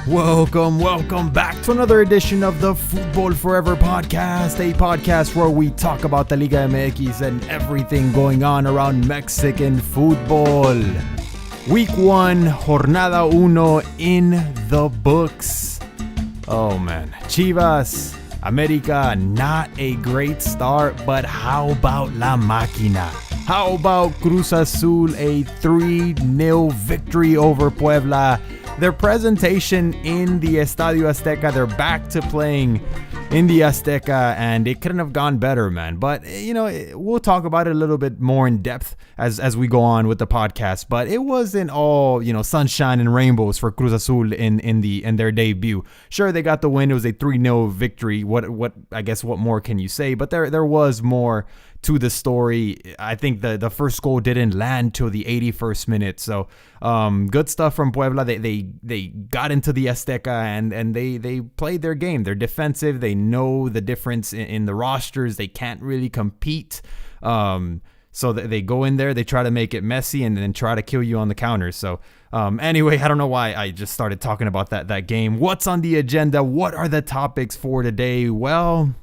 Welcome back to another edition of the Futbol Forever podcast, a podcast where we talk about the LigaMX and everything going on around Mexican football. Week 1, Jornada 1 in the books. Oh man, Chivas, America, not a great start, but how about La Máquina? How about Cruz Azul, a 3-0 victory over Puebla? Their presentation in the Estadio Azteca, they're back to playing in the Azteca, and it couldn't have gone better, man. But, you know, we'll talk about it a little bit more in depth as we go on with the podcast. But it wasn't all, you know, sunshine and rainbows for Cruz Azul in their debut. Sure, they got the win. It was a 3-0 victory. What more can you say? But there was more to the story. I think the first goal didn't land till the 81st minute. So good stuff from Puebla. They got into the Azteca and they played their game. They're defensive. They know the difference in the rosters. They can't really compete. So they go in there, they try to make it messy and then try to kill you on the counters. So anyway, I don't know why I just started talking about that game. What's on the agenda? What are the topics for today? Well,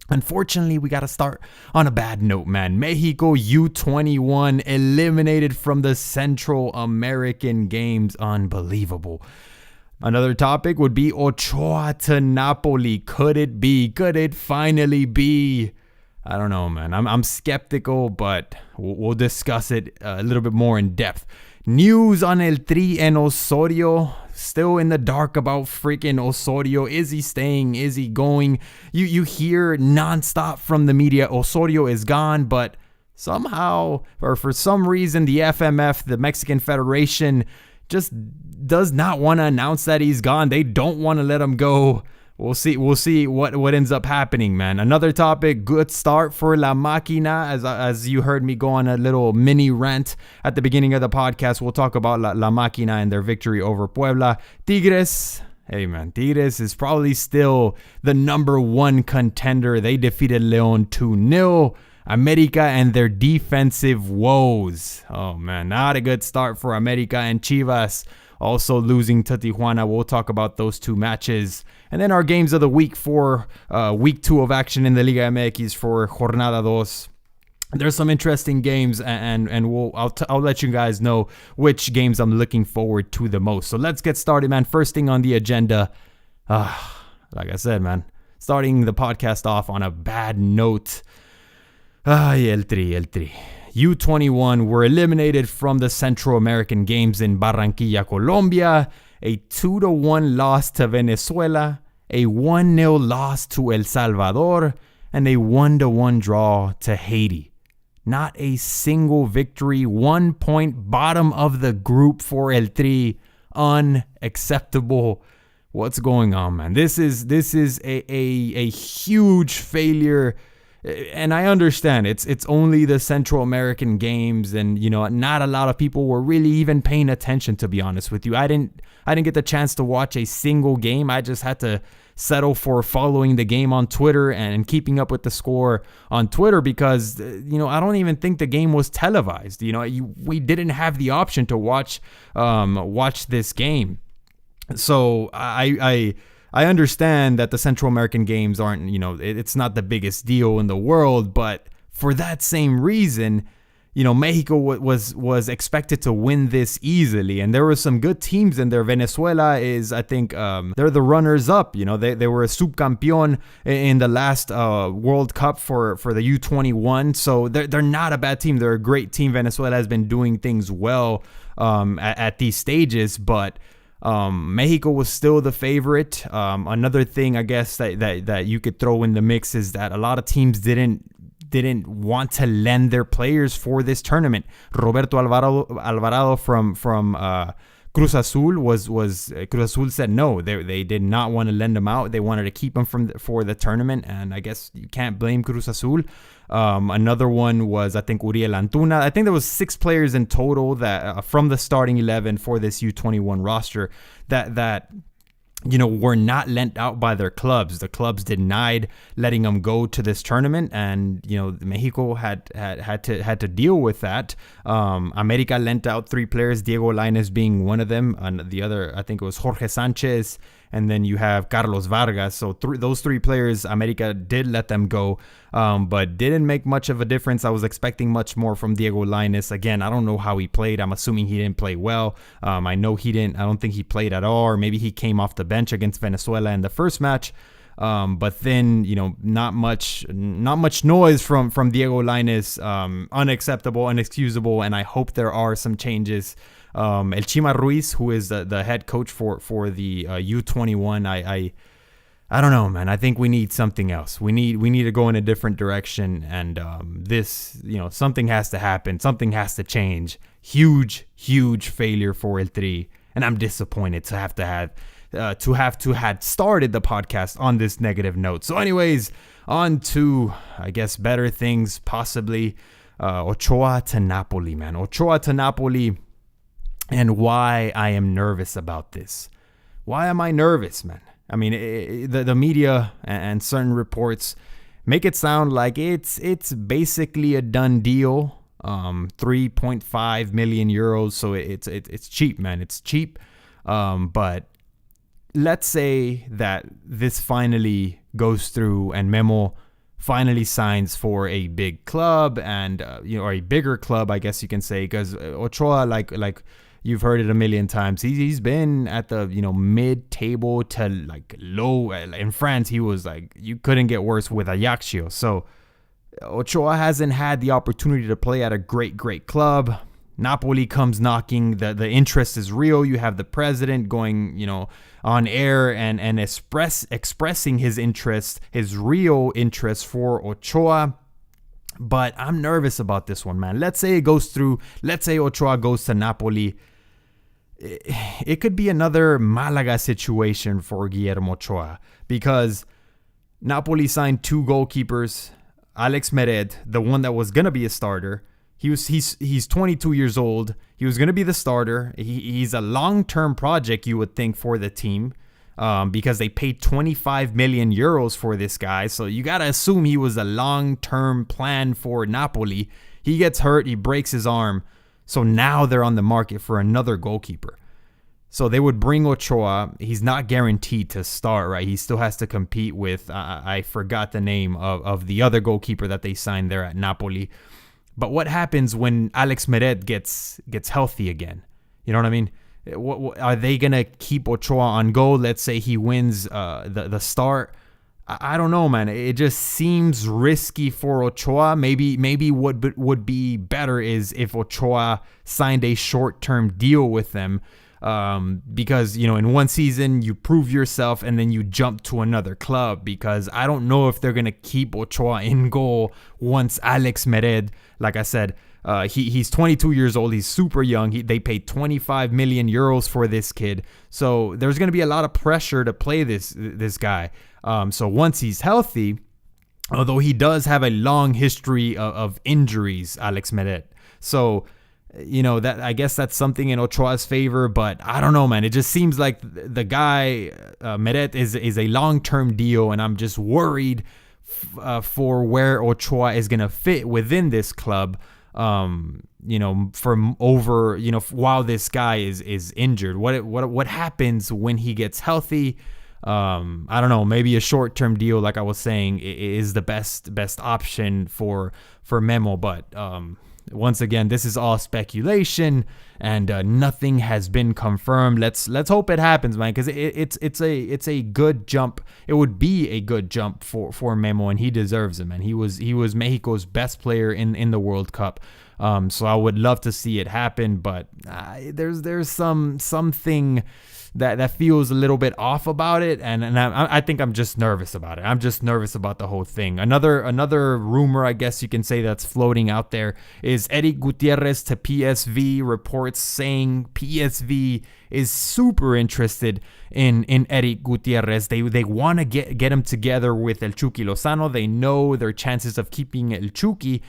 unfortunately, we got to start on a bad note, man. Mexico U21 eliminated from the Central American Games. Unbelievable. Another topic would be Ochoa to Napoli. Could it be? Could it finally be? I don't know, man. I'm skeptical, but we'll discuss it a little bit more in depth. News on El Tri and Osorio. Still in the dark about freaking Osorio. Is he staying? Is he going? You hear nonstop from the media, Osorio is gone, but somehow, or for some reason, the FMF, the Mexican Federation, just does not want to announce that he's gone. They don't want to let him go. We'll see what ends up happening, man. Another topic, good start for La Máquina. As you heard me go on a little mini rant at the beginning of the podcast, we'll talk about La Máquina and their victory over Puebla. Tigres, hey man, Tigres is probably still the number 1 contender. They defeated León 2-0. America and their defensive woes. Oh man, not a good start for America. And Chivas also losing to Tijuana. We'll talk about those two matches. And then our games of the week for week 2 of action in the LigaMX for Jornada 2. There's some interesting games, and I'll let you guys know which games I'm looking forward to the most. So let's get started, man. First thing on the agenda, like I said, man, starting the podcast off on a bad note. El Tri. U21 were eliminated from the Central American Games in Barranquilla, Colombia. A 2-1 loss to Venezuela, a 1-0 loss to El Salvador, and a 1-1 draw to Haiti. Not a single victory, 1 point bottom of the group for El Tri. Unacceptable. What's going on, man? This is a huge failure. And I understand it's only the Central American Games, and you know, not a lot of people were really even paying attention, to be honest with you. I didn't get the chance to watch a single game. I just had to settle for following the game on Twitter and keeping up with the score on Twitter because you know, I don't even think the game was televised. You know, we didn't have the option to watch this game. So I understand that the Central American Games aren't, you know, it's not the biggest deal in the world, but for that same reason, you know, Mexico was expected to win this easily, and there were some good teams in there. Venezuela is, I think, they're the runners up. You know, they were a subcampeón in the last World Cup for the U21, so they're not a bad team. They're a great team. Venezuela has been doing things well at these stages, but Mexico was still the favorite. Another thing, I guess, that you could throw in the mix is that a lot of teams didn't want to lend their players for this tournament. Roberto Alvarado from Cruz Azul Cruz Azul said no. They did not want to lend him out. They wanted to keep him for the tournament, and I guess you can't blame Cruz Azul. Another one was, I think, Uriel Antuna. I think there was 6 players in total that from the starting 11 for this U21 roster that were not lent out by their clubs. The clubs denied letting them go to this tournament, and Mexico had to deal with that. America lent out 3 players, Diego Lainez being one of them, and the other, I think it was Jorge Sanchez, and then you have Carlos Vargas. So those 3 players, America did let them go, but didn't make much of a difference. I was expecting much more from Diego Lainez. Again, I don't know how he played. I'm assuming he didn't play well. I know he didn't. I don't think he played at all, or maybe he came off the bench against Venezuela in the first match. But then, not much noise from Diego Lainez. Unacceptable, inexcusable, and I hope there are some changes. El Chima Ruiz, who is the head coach for the U21, I don't know, man. I think we need something else. We need to go in a different direction, and this, something has to happen. Something has to change. Huge failure for El Tri, and I'm disappointed to have had started the podcast on this negative note. So, anyways, on to, I guess, better things possibly. Ochoa to Napoli, man. Ochoa to Napoli. And why I am nervous about this. Why am I nervous, man? I mean, the media and certain reports make it sound like it's basically a done deal. 3.5 million euros, so it's cheap, man. It's cheap. But let's say that this finally goes through and Memo finally signs for a big club and or a bigger club, I guess you can say, because Ochoa, like you've heard it a million times, he's been at the mid-table to like low. In France, he was like, you couldn't get worse with Ajaccio. So Ochoa hasn't had the opportunity to play at a great club. Napoli comes knocking. The interest is real. You have the president going on air and expressing his interest, his real interest for Ochoa. But I'm nervous about this one, man. Let's say it goes through. Let's say Ochoa goes to Napoli. It could be another Malaga situation for Guillermo Ochoa, because Napoli signed 2 goalkeepers. Alex Meret, the one that was gonna be a starter, he's 22 years old. He was gonna be the starter. He's a long-term project, you would think, for the team, because they paid 25 million euros for this guy. So you gotta assume he was a long-term plan for Napoli. He gets hurt. He breaks his arm. So now they're on the market for another goalkeeper. So they would bring Ochoa. He's not guaranteed to start, right? He still has to compete with, I forgot the name of the other goalkeeper that they signed there at Napoli. But what happens when Alex Meret gets healthy again? You know what I mean? Are they going to keep Ochoa on goal? Let's say he wins the start. I don't know, man. It just seems risky for Ochoa. Maybe what would be better is if Ochoa signed a short-term deal with them, because in one season you prove yourself and then you jump to another club. Because I don't know if they're gonna keep Ochoa in goal once Alex Meret, like I said, he's 22 years old. He's super young. They paid 25 million euros for this kid, so there's gonna be a lot of pressure to play this guy. So once he's healthy, although he does have a long history of injuries, Alex Meret. So, that I guess that's something in Ochoa's favor, but I don't know, man. It just seems like the guy, Meret, is a long-term deal, and I'm just worried for where Ochoa is going to fit within this club, from over, while this guy is injured. What happens when he gets healthy? I don't know, maybe a short-term deal, like I was saying, is the best option for Memo. But once again, this is all speculation, and nothing has been confirmed. Let's hope it happens, man, because it's a good jump. It would be a good jump for Memo, and he deserves it, man. He was Mexico's best player in the World Cup. So I would love to see it happen, but there's something that feels a little bit off about it, and I think I'm just nervous about it. I'm just nervous about the whole thing. Another rumor, I guess you can say, that's floating out there is Eric Gutierrez to PSV. Reports saying PSV is super interested in Eric Gutierrez. They want to get him together with El Chucky Lozano. They know their chances of keeping El Chucky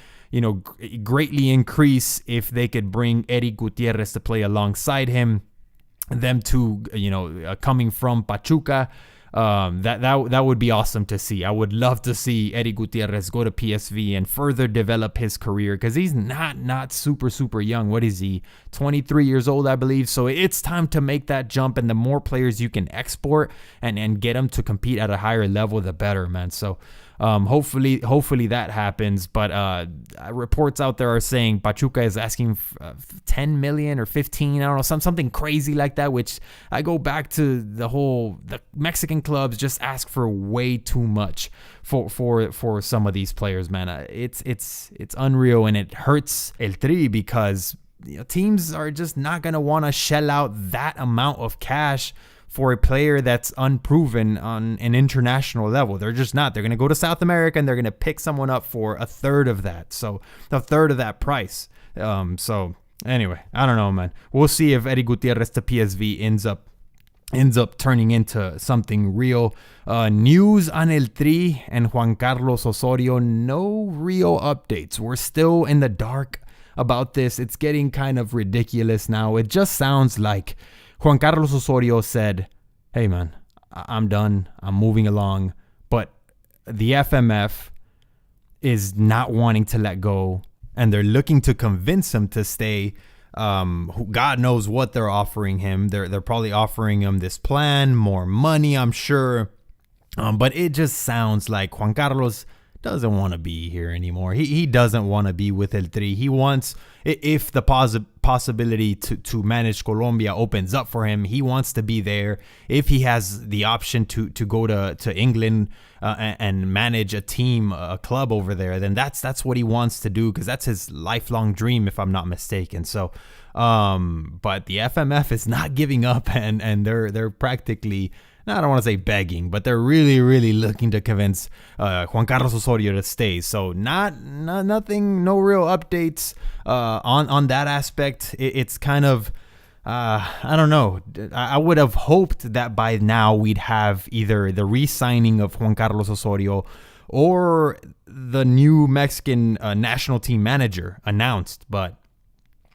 greatly increase if they could bring Eric Gutierrez to play alongside him. them two, coming from Pachuca. That would be awesome to see. I would love to see Eddie Gutierrez go to PSV and further develop his career, because he's not super young. What is he? 23 years old, I believe. So it's time to make that jump, and the more players you can export and get them to compete at a higher level, the better, man. So hopefully that happens. But reports out there are saying Pachuca is asking 10 million or 15, I don't know, something crazy like that, which I go back to the Mexican clubs just ask for way too much for some of these players, man. It's unreal, and it hurts El Tri, because teams are just not going to want to shell out that amount of cash for a player that's unproven on an international level. They're just not. They're going to go to South America and they're going to pick someone up for a third of that. So a third of that price. So anyway, I don't know, man. We'll see if Eddie Gutierrez to PSV ends up turning into something real. News on El Tri and Juan Carlos Osorio. No real updates. We're still in the dark about this. It's getting kind of ridiculous now. It just sounds like Juan Carlos Osorio said, hey, man, I'm done. I'm moving along. But the FMF is not wanting to let go, and they're looking to convince him to stay. God knows what they're offering him. They're probably offering him this plan, more money, I'm sure. But it just sounds like Juan Carlos doesn't want to be here anymore. He doesn't want to be with El Tri. He wants, if the possibility to manage Colombia opens up for him, he wants to be there. If he has the option to go to England and manage a club over there, then that's what he wants to do, because that's his lifelong dream, if I'm not mistaken. So, but the FMF is not giving up, and they're practically, I don't want to say begging, but they're really looking to convince Juan Carlos Osorio to stay. So nothing, no real updates on that aspect. It's kind of, I don't know. I would have hoped that by now we'd have either the re-signing of Juan Carlos Osorio or the new Mexican national team manager announced, but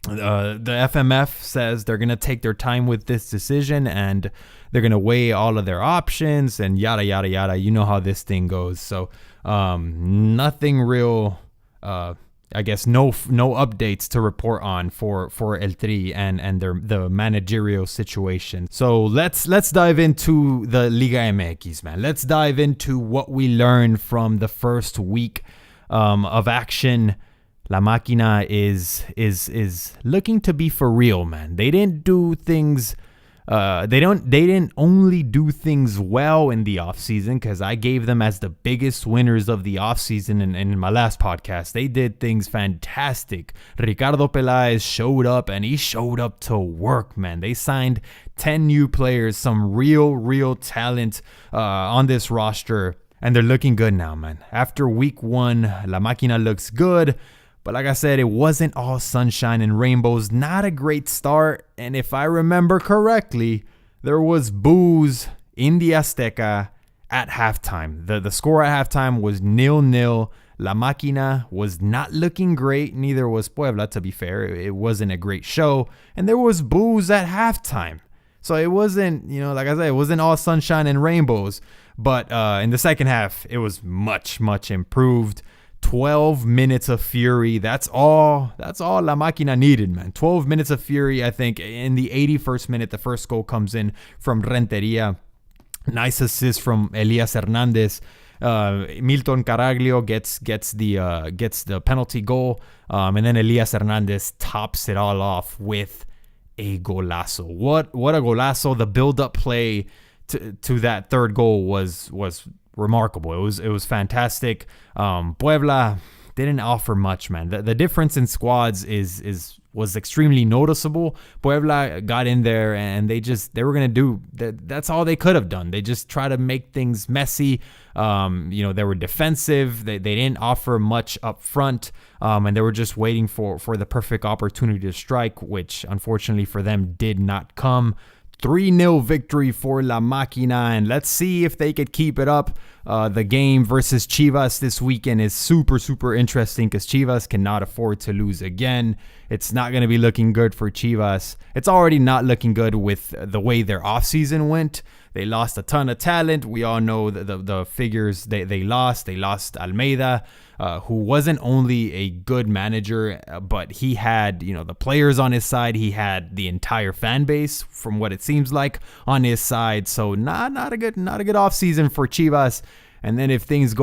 the FMF says they're going to take their time with this decision, and they're going to weigh all of their options and yada, yada, yada. You know how this thing goes. So nothing real, I guess no updates to report on for El Tri and the managerial situation. So let's dive into the Liga MX, man. Let's dive into what we learned from the first week of action. La Máquina is looking to be for real, man. They didn't do things. They didn't only do things well in the offseason, because I gave them as the biggest winners of the offseason in my last podcast. They did things fantastic. Ricardo Peláez showed up, and he showed up to work, man. They signed 10 new players, some real talent on this roster, and they're looking good now, man. After week 1, La Máquina looks good. But like I said, it wasn't all sunshine and rainbows. Not a great start. And if I remember correctly, there was boos in the Azteca at halftime. The score at halftime was 0-0. La Máquina was not looking great. Neither was Puebla, to be fair. It wasn't a great show. And there was boos at halftime. So it wasn't, like I said, it wasn't all sunshine and rainbows. But in the second half, it was much improved. 12 minutes of fury. That's all La Máquina needed, man. 12 minutes of fury. I think in the 81st minute, the first goal comes in from Renteria. Nice assist from Elias Hernandez. Milton Caraglio gets the penalty goal, and then Elias Hernandez tops it all off with a golazo. What a golazo! The build-up play to that third goal was remarkable. It was fantastic. Puebla didn't offer much, man. The difference in squads was extremely noticeable. Puebla got in there and they were gonna do that. That's all they could have done. They just try to make things messy. They were defensive. They didn't offer much up front, and they were just waiting for the perfect opportunity to strike, which unfortunately for them did not come. 3-0 victory for La Máquina, and let's see if they could keep it up. The game versus Chivas this weekend is super, super interesting because Chivas cannot afford to lose again. It's not going to be looking good for Chivas. It's already not looking good with the way their offseason went. They lost a ton of talent. We all know the figures they lost. They lost Almeida, who wasn't only a good manager, but he had, the players on his side. He had the entire fan base, from what it seems like, on his side. So not a good offseason for Chivas. And then if things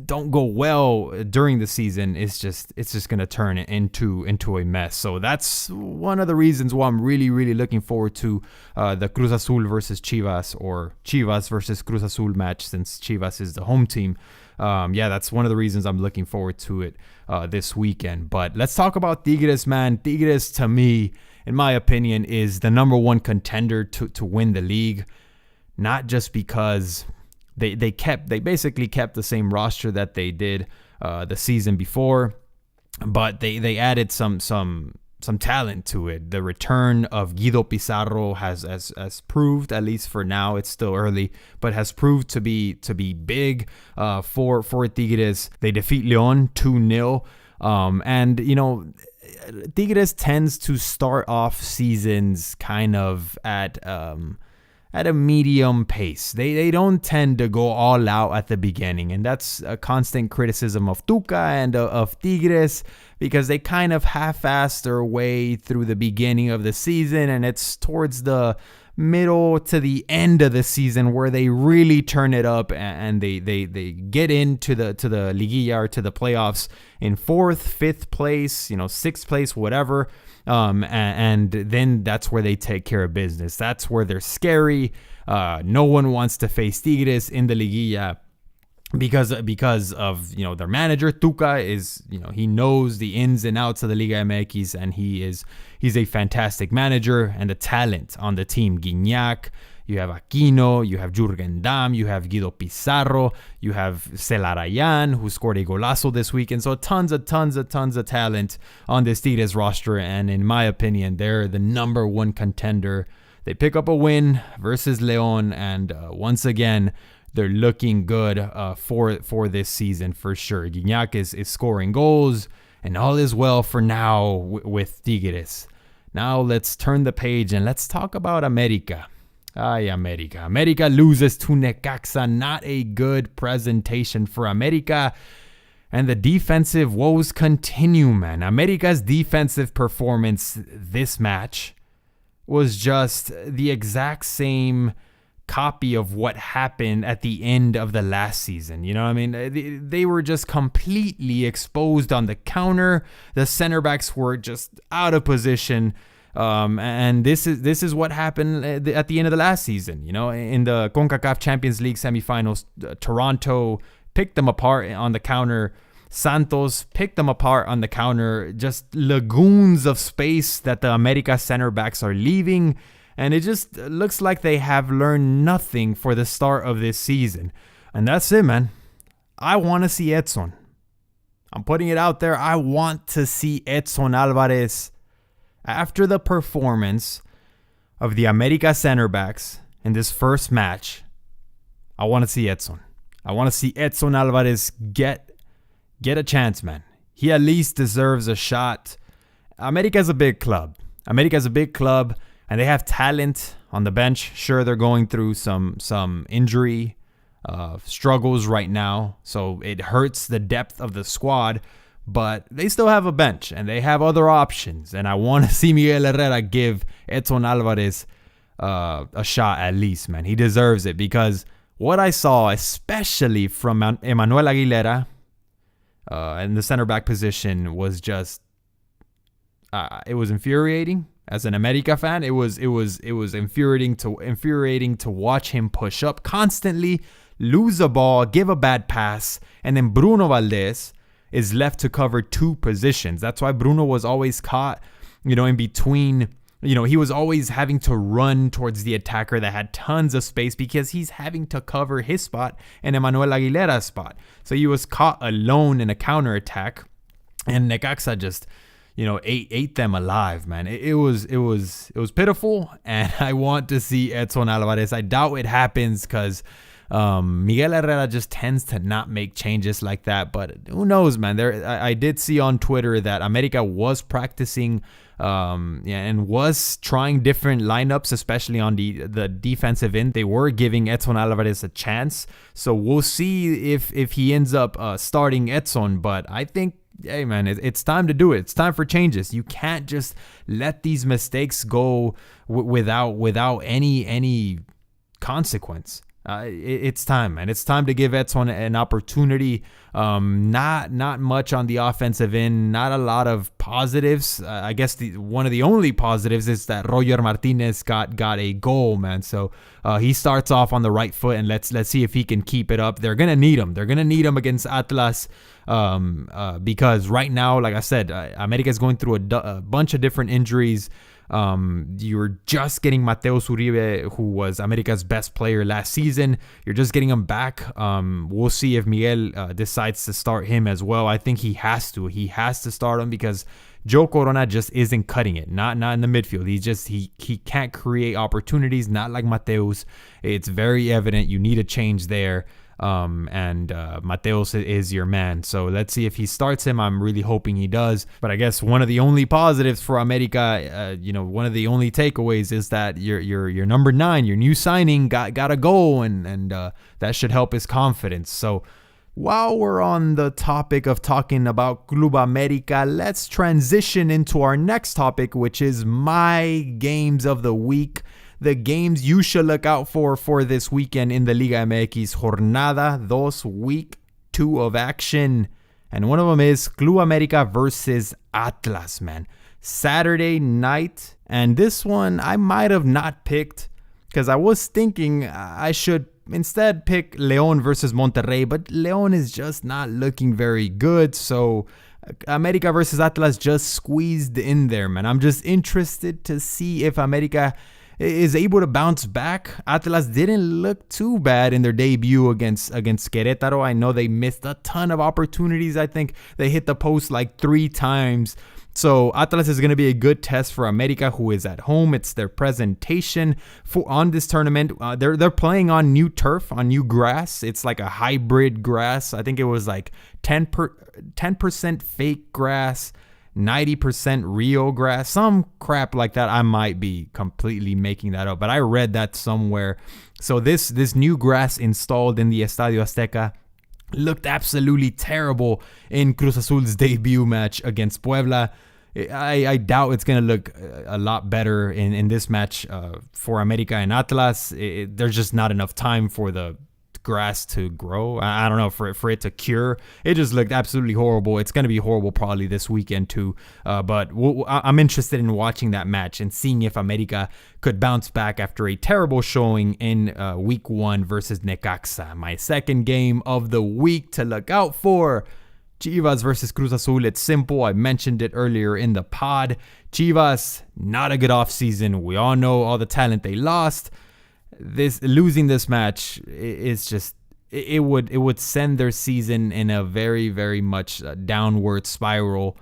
don't go well during the season, it's just going to turn it into a mess. So that's one of the reasons why I'm really, really looking forward to the Cruz Azul versus Chivas, or Chivas versus Cruz Azul match, since Chivas is the home team. That's one of the reasons I'm looking forward to it this weekend. But let's talk about Tigres, man. Tigres, to me, in my opinion, is the number one contender to win the league. Not just because they basically kept the same roster that they did the season before, but they added some talent to it. The return of Guido Pizarro has proved, at least for now, it's still early, but has proved to be big for Tigres. They defeat León 2-0, and Tigres tends to start off seasons kind of at a medium pace. They don't tend to go all out at the beginning, and that's a constant criticism of Tuca and of Tigres, because they kind of half-ass their way through the beginning of the season, and it's towards the middle to the end of the season where they really turn it up and they get into the Liguilla, or to the playoffs, in 4th, 5th place, 6th place, whatever. And then that's where they take care of business. That's where they're scary. No one wants to face Tigres in the Liguilla because of their manager. Tuca is, he knows the ins and outs of the LigaMX, and he's a fantastic manager, and the talent on the team. Guignac, you have Aquino, you have Jürgen Damm, you have Guido Pizarro, you have Celarayan, who scored a golazo this weekend. So tons of talent on this Tigres roster, and in my opinion, they're the number one contender. They pick up a win versus León, and once again, they're looking good for this season for sure. Guignac is scoring goals, and all is well for now with Tigres. Now let's turn the page and let's talk about América. América. América loses to Necaxa. Not a good presentation for América. And the defensive woes continue, man. América's defensive performance this match was just the exact same copy of what happened at the end of the last season. You know what I mean? They were just completely exposed on the counter. The center backs were just out of position. And this is what happened at the end of the last season. In the CONCACAF Champions League semifinals, Toronto picked them apart on the counter. Santos picked them apart on the counter. Just lagoons of space that the América center backs are leaving. And it just looks like they have learned nothing for the start of this season. And that's it, man. I want to see Edson. I'm putting it out there. I want to see Edson Alvarez. After the performance of the América center backs in this first match, I want to see Edson. I want to see Edson Alvarez get a chance, man. He at least deserves a shot. América's a big club. And they have talent on the bench. Sure, they're going through some injury struggles right now, so it hurts the depth of the squad. But they still have a bench, and they have other options. And I want to see Miguel Herrera give Edson Alvarez a shot at least, man. He deserves it, because what I saw, especially from Emmanuel Aguilera in the center back position, was just it was infuriating. As an América fan, it was infuriating to watch him push up constantly, lose a ball, give a bad pass, and then Bruno Valdez is left to cover two positions. That's why Bruno was always caught, in between. He was always having to run towards the attacker that had tons of space, because he's having to cover his spot and Emmanuel Aguilera's spot. So he was caught alone in a counterattack, and Necaxa just, ate them alive, man. It was pitiful, and I want to see Edson Alvarez. I doubt it happens, because Miguel Herrera just tends to not make changes like that, but who knows, man. I did see on Twitter that America was practicing and was trying different lineups, especially on the defensive end. They were giving Edson Alvarez a chance, so we'll see if he ends up starting Edson. But I think, hey man, it's time to do it. It's time for changes. You can't just let these mistakes go without any consequence. It's time, man. It's time to give Edson an opportunity. Not much on the offensive end. Not a lot of positives. I guess one of the only positives is that Roger Martinez got a goal, man. So he starts off on the right foot, and let's see if he can keep it up. They're gonna need him. They're gonna need him against Atlas. Because right now, like I said, America is going through a bunch of different injuries. You're just getting Mateus Uribe, who was America's best player last season. You're just getting him back. We'll see if Miguel decides to start him as well. I think he has to. He has to start him because Joe Corona just isn't cutting it. Not in the midfield. He can't create opportunities. Not like Mateus. It's very evident. You need a change there. Mateus is your man. So let's see if he starts him. I'm really hoping he does. But I guess one of the only positives for America, one of the only takeaways is that your number 9, your new signing got a goal, and that should help his confidence. So while we're on the topic of talking about Club America, let's transition into our next topic, which is my games of the week. The games you should look out for this weekend in the Liga MX Jornada 2, week 2 of action. And one of them is Club America versus Atlas, man. Saturday night. And this one I might have not picked because I was thinking I should instead pick León versus Monterrey. But León is just not looking very good. So America versus Atlas just squeezed in there, man. I'm just interested to see if America is able to bounce back. Atlas didn't look too bad in their debut against Querétaro. I know they missed a ton of opportunities. I think they hit the post like 3 times. So Atlas is going to be a good test for America, who is at home. It's their presentation on this tournament. They're playing on new turf, on new grass. It's like a hybrid grass. I think it was like 10% fake grass, 90% real grass, some crap like that. I might be completely making that up, but I read that somewhere. So this new grass installed in the Estadio Azteca looked absolutely terrible in Cruz Azul's debut match against Puebla. I doubt it's going to look a lot better in this match for America and Atlas. There's just not enough time for the grass to grow. I don't know, for it to cure. It just looked absolutely horrible. It's going to be horrible probably this weekend too. But I'm interested in watching that match and seeing if America could bounce back after a terrible showing in week 1 versus Necaxa. My second game of the week to look out for: Chivas versus Cruz Azul. It's simple. I mentioned it earlier in the pod. Chivas, not a good offseason. We all know all the talent they lost. Losing this match is just, it would send their season in a very, very much downward spiral.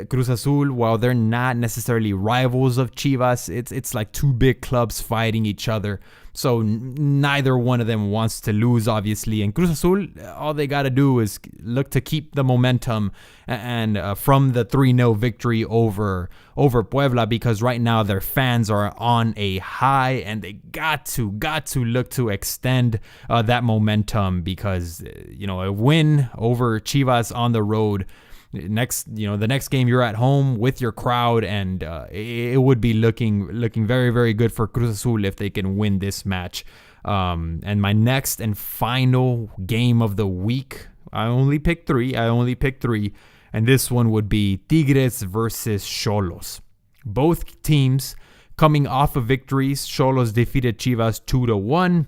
Cruz Azul, while they're not necessarily rivals of Chivas, it's like 2 big clubs fighting each other. So neither one of them wants to lose, obviously. And Cruz Azul, all they got to do is look to keep the momentum and from the 3-0 victory over Puebla, because right now their fans are on a high and they got to look to extend that momentum, because a win over Chivas on the road, the next game you're at home with your crowd, and it would be looking very, very good for Cruz Azul if they can win this match. And my next and final game of the week, I only picked three, and this one would be Tigres versus Xolos. Both teams coming off of victories. Xolos defeated Chivas 2-1,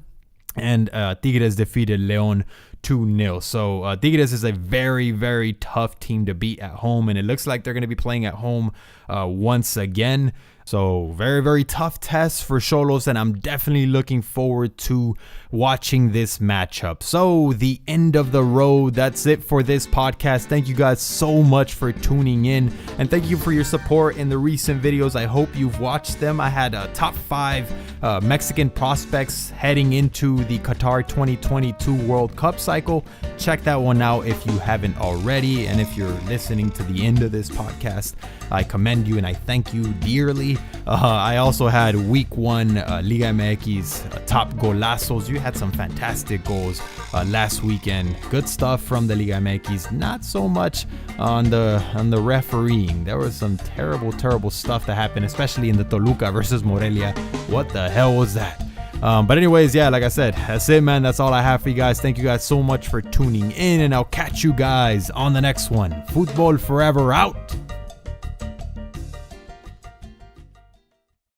and Tigres defeated León 2-0. So Tigres is a very, very tough team to beat at home, and it looks like they're going to be playing at home once again. So very, very tough test for Xolos, and I'm definitely looking forward to watching this matchup. So the end of the road. That's it for this podcast. Thank you guys so much for tuning in, and thank you for your support in the recent videos. I hope you've watched them. I had a top 5 Mexican prospects heading into the Qatar 2022 World Cup cycle. Check that one out if you haven't already, and if you're listening to the end of this podcast, I commend you and I thank you dearly. I also had week 1 LigaMX top golazos. You had some fantastic goals last weekend. Good stuff from the LigaMX. Not so much on the refereeing. There was some terrible stuff that happened, especially in the Toluca versus Morelia. What the hell was that? But anyways, yeah, like I said, that's it, man. That's all I have for you guys. Thank you guys so much for tuning in, and I'll catch you guys on the next one. Futbol Forever out.